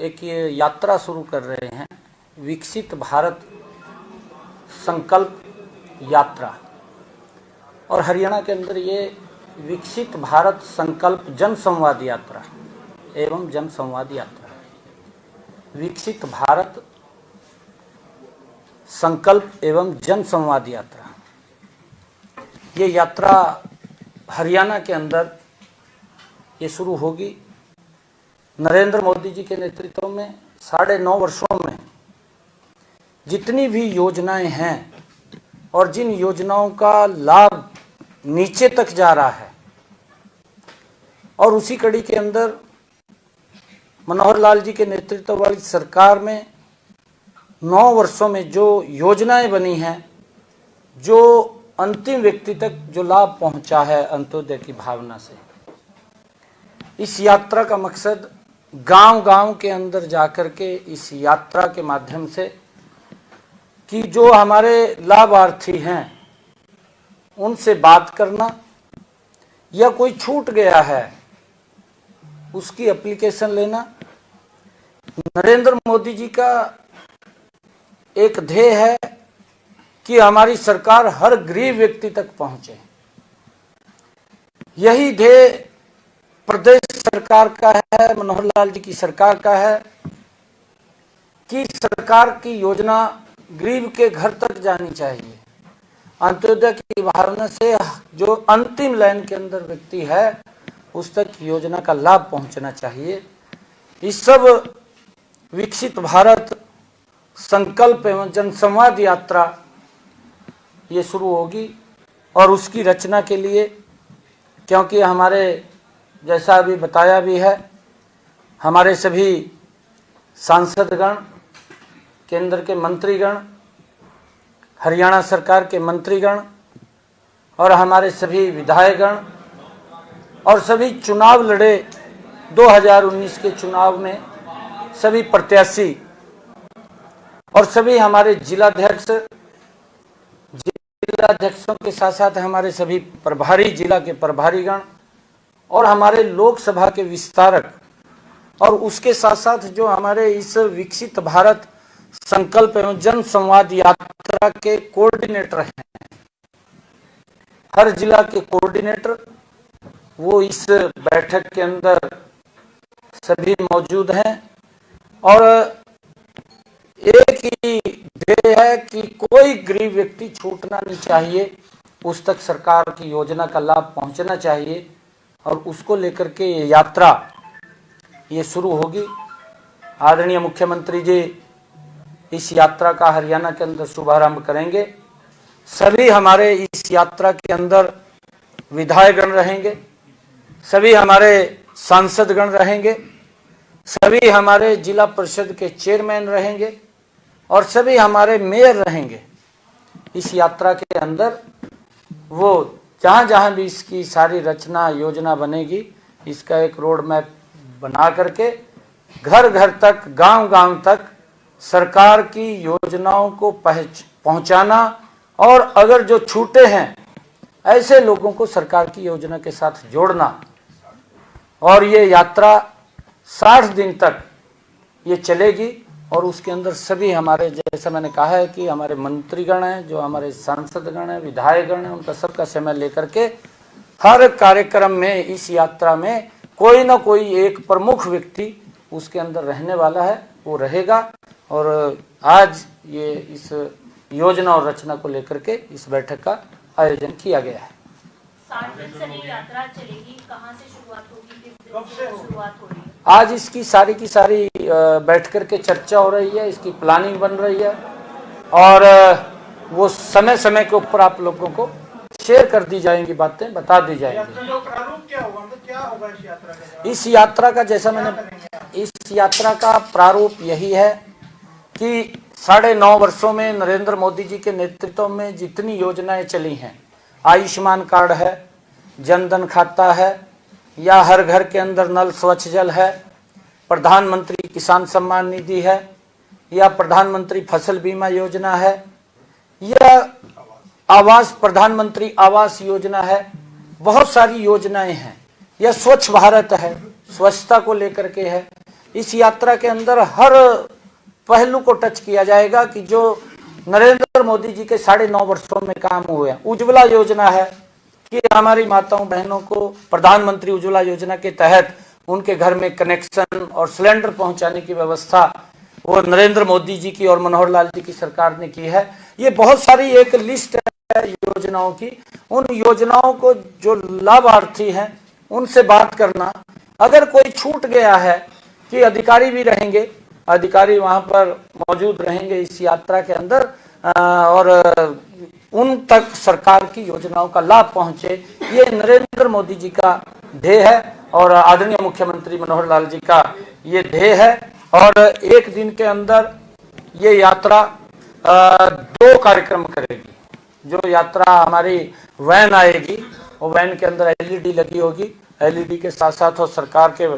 एक ये यात्रा शुरू कर रहे हैं, विकसित भारत संकल्प यात्रा। और हरियाणा के अंदर ये विकसित भारत संकल्प जन संवाद यात्रा एवं जन संवाद यात्रा, विकसित भारत संकल्प एवं जन संवाद यात्रा। ये यात्रा हरियाणा के अंदर ये शुरू होगी। नरेंद्र मोदी जी के नेतृत्व में 9.5 वर्षों में जितनी भी योजनाएं हैं और जिन योजनाओं का लाभ नीचे तक जा रहा है, और उसी कड़ी के अंदर मनोहर लाल जी के नेतृत्व वाली सरकार में 9 वर्षों में जो योजनाएं बनी हैं, जो अंतिम व्यक्ति तक जो लाभ पहुंचा है अंत्योदय की भावना से, इस यात्रा का मकसद गांव-गांव के अंदर जाकर के इस यात्रा के माध्यम से कि जो हमारे लाभार्थी हैं उनसे बात करना, या कोई छूट गया है उसकी एप्लीकेशन लेना। नरेंद्र मोदी जी का एक ध्येय है कि हमारी सरकार हर गरीब व्यक्ति तक पहुंचे। यही ध्येय प्रदेश सरकार का है, मनोहर लाल जी की सरकार का है कि सरकार की योजना गरीब के घर तक जानी चाहिए। अंत्योदय की भावना से जो अंतिम लाइन के अंदर व्यक्ति है उस तक योजना का लाभ पहुंचना चाहिए। इस सब विकसित भारत संकल्प एवं जनसंवाद यात्रा ये शुरू होगी। और उसकी रचना के लिए, क्योंकि हमारे जैसा अभी बताया भी है, हमारे सभी सांसदगण, केंद्र के मंत्रीगण, हरियाणा सरकार के मंत्रीगण और हमारे सभी विधायकगण और सभी चुनाव लड़े 2019 के चुनाव में सभी प्रत्याशी और सभी हमारे जिलाध्यक्षों के साथ साथ हमारे सभी प्रभारी, जिला के प्रभारीगण और हमारे लोकसभा के विस्तारक, और उसके साथ साथ जो हमारे इस विकसित भारत संकल्प एवं जन संवाद यात्रा के कोऑर्डिनेटर हैं, हर जिला के कोऑर्डिनेटर वो इस बैठक के अंदर सभी मौजूद हैं। और एक ही ध्येय है कि कोई गरीब व्यक्ति छूटना नहीं चाहिए, उस तक सरकार की योजना का लाभ पहुंचना चाहिए। और उसको लेकर के ये यात्रा ये शुरू होगी। आदरणीय मुख्यमंत्री जी इस यात्रा का हरियाणा के अंदर शुभारंभ करेंगे। सभी हमारे इस यात्रा के अंदर विधायकगण रहेंगे, सभी हमारे सांसदगण रहेंगे, सभी हमारे जिला परिषद के चेयरमैन रहेंगे और सभी हमारे मेयर रहेंगे। इस यात्रा के अंदर वो जहाँ जहाँ भी इसकी सारी रचना योजना बनेगी, इसका एक रोड मैप बना करके घर घर तक, गांव गांव तक सरकार की योजनाओं को पहुंचाना, और अगर जो छूटे हैं ऐसे लोगों को सरकार की योजना के साथ जोड़ना। और ये यात्रा 60 दिन तक ये चलेगी। और उसके अंदर सभी हमारे, जैसा मैंने कहा है कि हमारे मंत्रीगण हैं, जो हमारे सांसदगण हैं, विधायकगण हैं, उनका सबका समय लेकर के हर कार्यक्रम में, इस यात्रा में कोई ना कोई एक प्रमुख व्यक्ति उसके अंदर रहने वाला है, वो रहेगा। और आज ये इस योजना और रचना को लेकर के इस बैठक का आयोजन किया गया है। 60 दिन से ये यात्रा चलेगी, कहाँ से शुरुआत होगी, किस दिन से शुरुआत हो रही है? आज इसकी सारी की सारी बैठ कर के चर्चा हो रही है, इसकी प्लानिंग बन रही है, और वो समय समय के ऊपर आप लोगों को शेयर कर दी जाएंगी, बातें बता दी जाएंगी। क्या होगा, मतलब क्या होगा इस यात्रा का? इस यात्रा का, जैसा मैंने, इस यात्रा का प्रारूप यही है कि 9.5 वर्षों में नरेंद्र मोदी जी के नेतृत्व में जितनी योजनाएं चली हैं, आयुष्मान कार्ड है, जनधन खाता है, या हर घर के अंदर नल स्वच्छ जल है, प्रधानमंत्री किसान सम्मान निधि है, या प्रधानमंत्री फसल बीमा योजना है, या आवास, प्रधानमंत्री आवास योजना है, बहुत सारी योजनाएं हैं, या स्वच्छ भारत है, स्वच्छता को लेकर के है। इस यात्रा के अंदर हर पहलू को टच किया जाएगा कि जो नरेंद्र मोदी जी के 9.5 वर्षों में काम हुए। उज्ज्वला योजना है कि हमारी माताओं बहनों को प्रधानमंत्री उज्ज्वला योजना के तहत उनके घर में कनेक्शन और सिलेंडर पहुंचाने की व्यवस्था वो नरेंद्र मोदी जी की और मनोहर लाल जी की सरकार ने की है। ये बहुत सारी एक लिस्ट है योजनाओं की। उन योजनाओं को जो लाभार्थी हैं उनसे बात करना, अगर कोई छूट गया है कि अधिकारी भी रहेंगे, अधिकारी वहां पर मौजूद रहेंगे इस यात्रा के अंदर और उन तक सरकार की योजनाओं का लाभ पहुंचे, ये नरेंद्र मोदी जी का ध्येय है और आदरणीय मुख्यमंत्री मनोहर लाल जी का ये ध्येय है। और एक दिन के अंदर ये यात्रा 2 कार्यक्रम करेगी। जो यात्रा हमारी वैन आएगी, वो वैन के अंदर एलईडी लगी होगी, एलईडी के साथ साथ वो सरकार के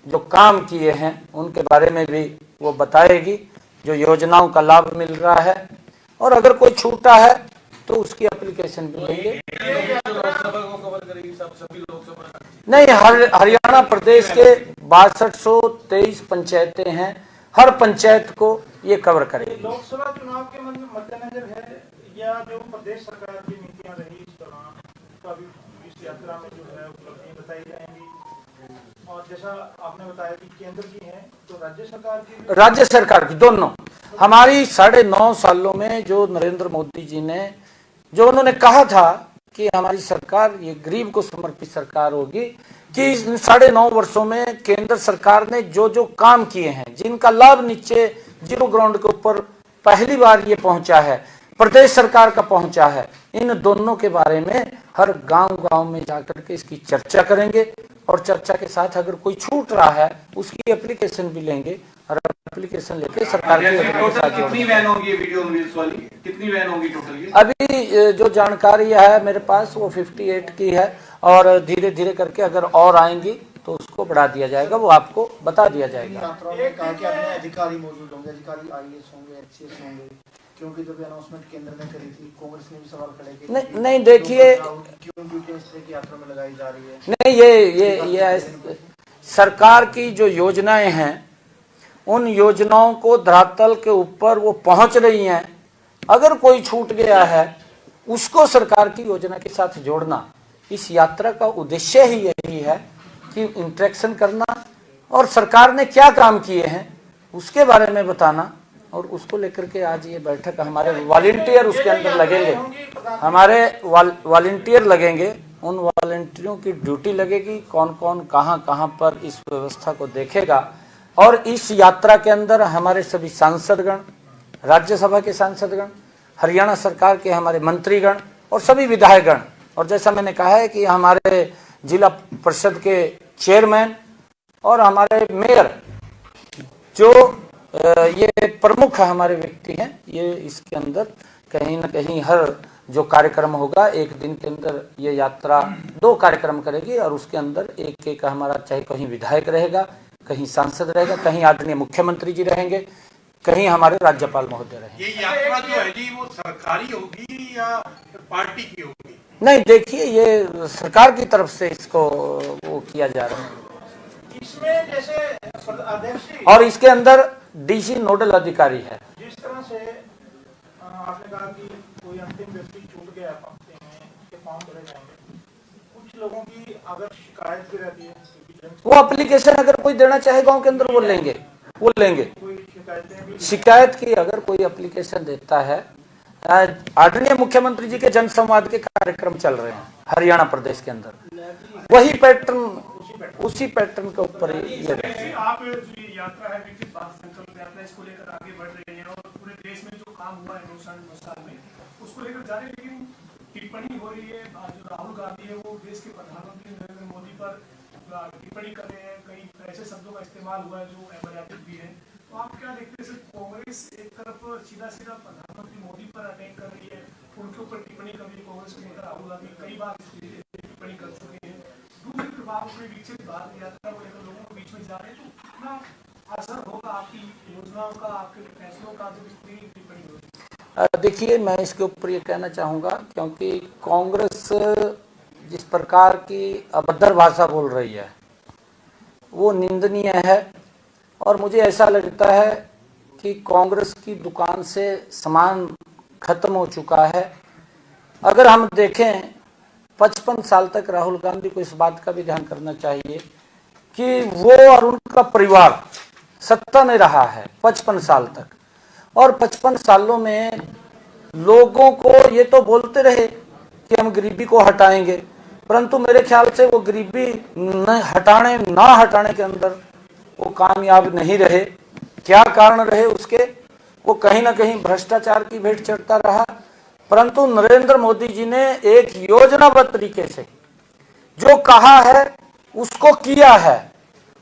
जो काम किए हैं उनके बारे में भी वो बताएगी, जो योजनाओं का लाभ मिल रहा है, और अगर कोई छूटा है तो उसकी एप्लीकेशन भी लेंगे। नहीं, हरियाणा प्रदेश के 6223 पंचायतें हैं, हर पंचायत को ये कवर करेगी। लोकसभा चुनाव के मद्देनजर है या जो प्रदेश सरकार की नीतियां रही इस दौरान का भी इस यात्रा में जो है उपलब्धियां बताई जाएंगी, और जैसा आपने बताया कि केंद्र की है तो राज्य सरकार की दोनों। हमारी 9.5 सालों में जो नरेंद्र मोदी जी ने जो उन्होंने कहा था कि हमारी सरकार ये गरीब को समर्पित सरकार होगी, कि इन 9.5 वर्षों में केंद्र सरकार ने जो जो काम किए हैं, जिनका लाभ नीचे जीरो ग्राउंड के ऊपर पहली बार ये पहुंचा है, प्रदेश सरकार का पहुंचा है, इन दोनों के बारे में हर गांव-गांव में जाकर के इसकी चर्चा करेंगे और चर्चा के साथ अगर कोई छूट रहा है उसकी एप्लीकेशन भी लेंगे और एप्लीकेशन लेके सरकार की कितनी वैन होगी वीडियो न्यूज़ वाली, कितनी वैन होगी टोटल? अभी जो जानकारी है मेरे पास वो 58 की है और धीरे धीरे करके अगर और आएंगी तो उसको बढ़ा दिया जाएगा, वो आपको बता दिया जाएगा। अधिकारी मौजूद होंगे, अधिकारी आईएएस होंगे, एचसीएस होंगे, क्योंकि जब अनाउंसमेंट केंद्र ने करी थी कांग्रेस ने भी सवाल खड़े किए। नहीं देखिए, क्यों ड्यूटी इस तरह की यात्रा में लगाई जा रही है? नहीं, ये सरकार की जो योजनाएं हैं उन योजनाओं को धरातल के ऊपर वो पहुंच रही हैं। अगर कोई छूट गया है उसको सरकार की योजना के साथ जोड़ना, इस यात्रा का उद्देश्य ही यही है कि इंटरेक्शन करना और सरकार ने क्या काम किए हैं उसके बारे में बताना, और उसको लेकर के आज ये बैठक हमारे वॉलंटियर उसके अंदर लगेंगे, हमारे वॉलंटियर लगेंगे, उन वॉलंटियरों की ड्यूटी लगेगी, कौन कौन कहां पर इस व्यवस्था को देखेगा। और इस यात्रा के अंदर हमारे सभी सांसदगण, राज्यसभा के सांसदगण, हरियाणा सरकार के हमारे मंत्रीगण और सभी विधायकगण, और जैसा मैंने कहा है कि हमारे जिला परिषद के चेयरमैन और हमारे मेयर जो ये प्रमुख हमारे व्यक्ति हैं, ये इसके अंदर कहीं न कहीं हर जो कार्यक्रम होगा एक दिन के अंदर ये यात्रा 2 कार्यक्रम करेगी और उसके अंदर एक हमारा चाहे कहीं विधायक रहेगा, कहीं सांसद रहेगा, कहीं आदरणीय मुख्यमंत्री जी रहेंगे, कहीं हमारे राज्यपाल महोदय रहेंगे। ये यात्रा जो है जी वो सरकारी होगी या पार्टी की होगी? नहीं, देखिए ये सरकार की तरफ से इसको वो किया जा रहा है। इसमें जैसे अध्यक्ष और इसके अंदर डीसी नोडल अधिकारी है। जिस तरह से आपने कहा कि कोई अंतिम व्यक्ति छूट गया पाते हैं, उसके फॉर्म भरे जाएंगे, कुछ लोगों की अगर शिकायत भी रहती है, वो एप्लीकेशन अगर कोई देना चाहे गांव के अंदर वो लेंगे। कोई शिकायतें भी शिकायत की अगर कोई एप्लीकेशन देता है, आदरणीय मुख्यमंत्री जी के जन संवाद के कार्यक्रम चल रहे हैं हरियाणा प्रदेश के अंदर, वही पैटर्न उसी पैटर्न के ऊपर ये आप जो यात्रा है विकसित भारत संकल्प यात्रा, इसको लेकर आगे बढ़ रही है और पूरे देश में जो काम हुआ है 2 साल में उसको लेकर जा रहे हैं, लेकिन टिप्पणी हो रही है, जो राहुल गांधी है वो देश के प्रधानमंत्री नरेंद्र मोदी पर टिप्पणी कर रहे हैं, कई ऐसे शब्दों का इस्तेमाल हुआ है जो अमर्यादित भी है। तो आप क्या देखते हैं, कांग्रेस एक तरफ सीधा प्रधानमंत्री मोदी पर अटैक कर रही है, उनके ऊपर टिप्पणी कर रही है, कांग्रेस के नेता राहुल गांधी कई बार टिप्पणी कर चुके हैं, दूसरी तरफ आप अपनी विकसित भारत यात्रा को लेकर लोगों के बीच में जा रहे हैं, तो कितना असर होगा आपकी योजनाओं का, आपके फैसलों का जब इस तरह की टिप्पणी होगी? देखिए, मैं इसके ऊपर ये कहना चाहूँगा, क्योंकि कांग्रेस जिस प्रकार की अभद्र भाषा बोल रही है वो निंदनीय है और मुझे ऐसा लगता है कि कांग्रेस की दुकान से सामान खत्म हो चुका है। अगर हम देखें 55 साल तक राहुल गांधी को इस बात का भी ध्यान करना चाहिए कि वो और उनका परिवार सत्ता में रहा है 55 साल तक, और 55 सालों में लोगों को ये तो बोलते रहे कि हम गरीबी को हटाएंगे, परंतु मेरे ख्याल से वो गरीबी ना हटाने के अंदर वो कामयाब नहीं रहे। क्या कारण रहे उसके? वो कहीं ना कहीं भ्रष्टाचार की भेंट चढ़ता रहा। परंतु नरेंद्र मोदी जी ने एक योजनाबद्ध तरीके से जो कहा है उसको किया है,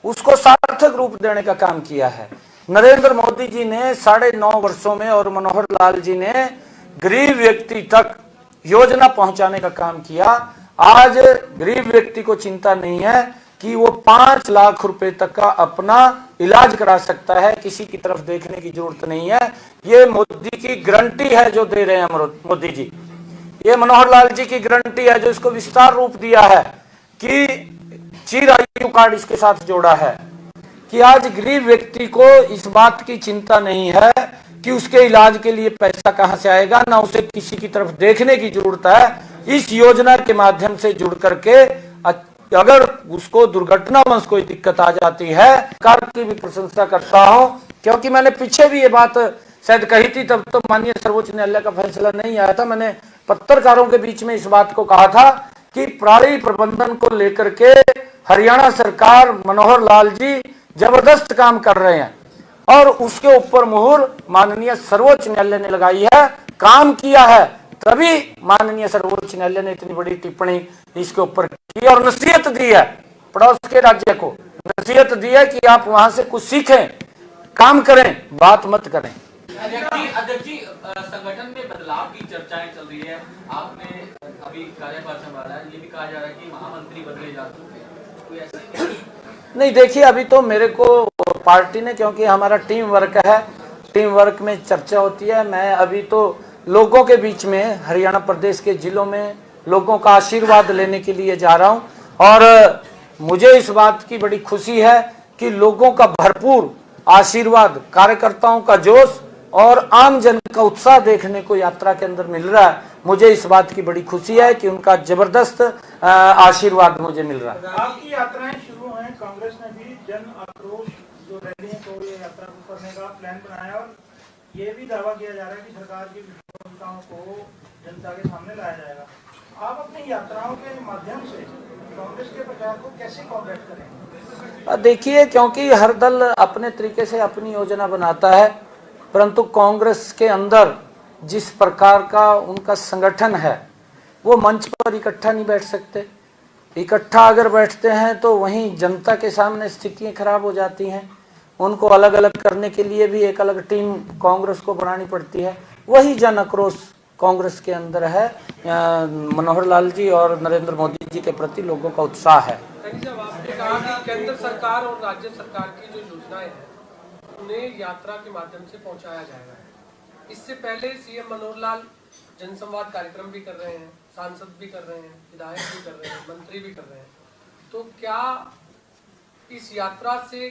उसको सार्थक रूप देने का काम किया है। नरेंद्र मोदी जी ने 9.5 वर्षों में और मनोहर लाल जी ने गरीब व्यक्ति तक योजना पहुंचाने का काम किया। आज गरीब व्यक्ति को चिंता नहीं है कि वो 5 लाख रुपए तक का अपना इलाज करा सकता है, किसी की तरफ देखने की जरूरत नहीं है। ये मोदी की गारंटी है जो दे रहे हैं मोदी जी, ये मनोहर लाल जी की गारंटी है जो इसको विस्तार रूप दिया है कि चिरायु कार्ड इसके साथ जोड़ा है कि आज गरीब व्यक्ति को इस बात की चिंता नहीं है कि उसके इलाज के लिए पैसा कहां से आएगा, ना उसे किसी की तरफ देखने की जरूरत है। इस योजना के माध्यम से जुड़ करके अगर उसको दुर्घटनावश कोई दिक्कत आ जाती है, सरकार की भी प्रशंसा करता हूं, क्योंकि मैंने पीछे भी ये बात शायद कही थी, तब तो माननीय सर्वोच्च न्यायालय का फैसला नहीं आया था। मैंने पत्रकारों के बीच में इस बात को कहा था कि प्रणाली प्रबंधन को लेकर के हरियाणा सरकार, मनोहर लाल जी जबरदस्त काम कर रहे हैं और उसके ऊपर मुहर माननीय सर्वोच्च न्यायालय ने लगाई है, काम किया है, तभी माननीय सर्वोच्च न्यायालय ने इतनी बड़ी टिप्पणी इसके ऊपर की और नसीहत दी है पड़ोस के राज्य को, नसीहत दी है कि आप वहां से कुछ सीखें, काम करें, बात मत करें। अध्यक्ष जी, संगठन में बदलाव की चर्चाएं चल रही है। आपने अभी कार्यभार संभाला है, ये भी कहा जा रहा है कि महामंत्री बदले जा चुके हैं, कोई ऐसा नहीं। देखिए, अभी तो मेरे को पार्टी ने, क्योंकि हमारा टीम वर्क है, टीम वर्क में चर्चा होती है। मैं अभी तो लोगों के बीच में हरियाणा प्रदेश के जिलों में लोगों का आशीर्वाद लेने के लिए जा रहा हूं और मुझे इस बात की बड़ी खुशी है कि लोगों का भरपूर आशीर्वाद, कार्यकर्ताओं का जोश और आम जन का उत्साह देखने को यात्रा के अंदर मिल रहा है। मुझे इस बात की बड़ी खुशी है कि उनका जबरदस्त आशीर्वाद मुझे मिल रहा है। आपकी यात्राएं शुरू हैं, कांग्रेस ने भी जन आक्रोश जो रैली है तो ये यात्रा को करने का प्लान बनाया और ये भी दावा किया जा रहा है कि सरकार की विफलताओं को जनता के सामने लाया जाएगा। आप अपनी यात्राओं के माध्यम से कांग्रेस के प्रचार को कैसे कॉम्बैट करेंगे? देखिए, क्योंकि हर दल अपने तरीके से अपनी योजना बनाता है, परंतु कांग्रेस के अंदर जिस प्रकार का उनका संगठन है वो मंच पर इकट्ठा नहीं बैठ सकते। इकट्ठा अगर बैठते हैं तो वहीं जनता के सामने स्थितियां खराब हो जाती हैं। उनको अलग अलग करने के लिए भी एक अलग टीम कांग्रेस को बनानी पड़ती है। वही जन आक्रोश कांग्रेस के अंदर है। मनोहर लाल जी और नरेंद्र मोदी जी के प्रति लोगों का उत्साह है। आपने कहा कि केंद्र सरकार और राज्य सरकार की जो योजनाएं हैं उन्हें यात्रा के माध्यम से पहुंचाया जाएगा। इससे पहले सीएम मनोहर लाल जनसंवाद कार्यक्रम भी कर रहे हैं, सांसद भी कर रहे हैं, विधायक भी कर रहे हैं, मंत्री भी कर रहे हैं। तो क्या इस यात्रा से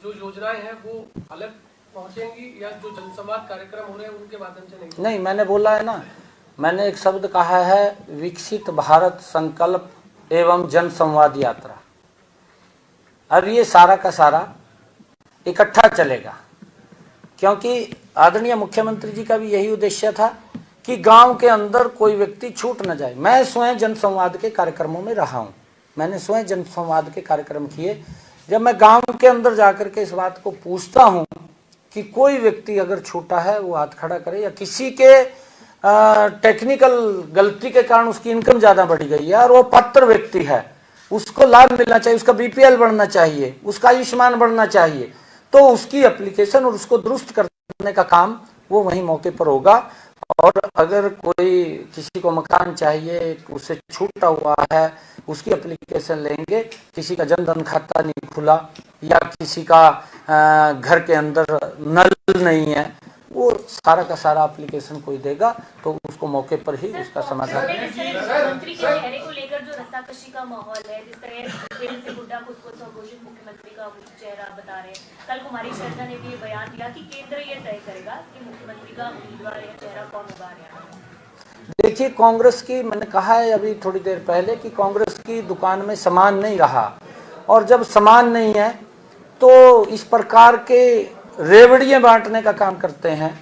जो योजनाएं हैं वो अलग पहुंचेंगी या जो जनसंवाद कार्यक्रम हो रहे हैं उनके माध्यम से नहीं? मैंने बोला है ना, मैंने एक शब्द कहा है, विकसित भारत संकल्प एवं जनसंवाद यात्रा। अब ये सारा का सारा इकट्ठा चलेगा, क्योंकि आदरणीय मुख्यमंत्री जी का भी यही उद्देश्य था कि गांव के अंदर कोई व्यक्ति छूट न जाए। मैं स्वयं जनसंवाद के कार्यक्रमों में रहा हूं, मैंने स्वयं जनसंवाद के कार्यक्रम किए। जब मैं गांव के अंदर जाकर के इस बात को पूछता हूं कि कोई व्यक्ति अगर छूटा है वो हाथ खड़ा करे, या किसी के टेक्निकल गलती के कारण उसकी इनकम ज्यादा बढ़ गई है और वो पात्र व्यक्ति है, उसको लाभ मिलना चाहिए, उसका बीपीएल बढ़ना चाहिए, उसका आयुष्मान बढ़ना चाहिए, तो उसकी एप्लीकेशन और उसको दुरुस्त करने का काम वो वहीं मौके पर होगा। और अगर कोई किसी को मकान चाहिए, उसे छूटा हुआ है, उसकी एप्लीकेशन लेंगे। किसी का जनधन खाता नहीं खुला या किसी का घर के अंदर नल नहीं है, वो सारा का सारा एप्लीकेशन कोई देगा तो उसको मौके पर ही उसका समाधान। मंत्री के चेहरे को लेकर जो रस्साकशी का माहौल है, जिस तरह दिल से हुड्डा खुद को स्वघोषित मुख्यमंत्री का चेहरा बता रहे हैं। कल कुमारी शैलजा ने भी ये बयान दिया कि केंद्र ये तय करेगा कि मुख्यमंत्री का उम्मीदवार या चेहरा कौन होगा हरियाणा में। देखिए, कांग्रेस की, मैंने कहा है अभी थोड़ी देर पहले कि कांग्रेस की दुकान में सामान नहीं रहा, और जब सामान नहीं है तो इस प्रकार के रेवड़ियां बांटने का काम करते हैं।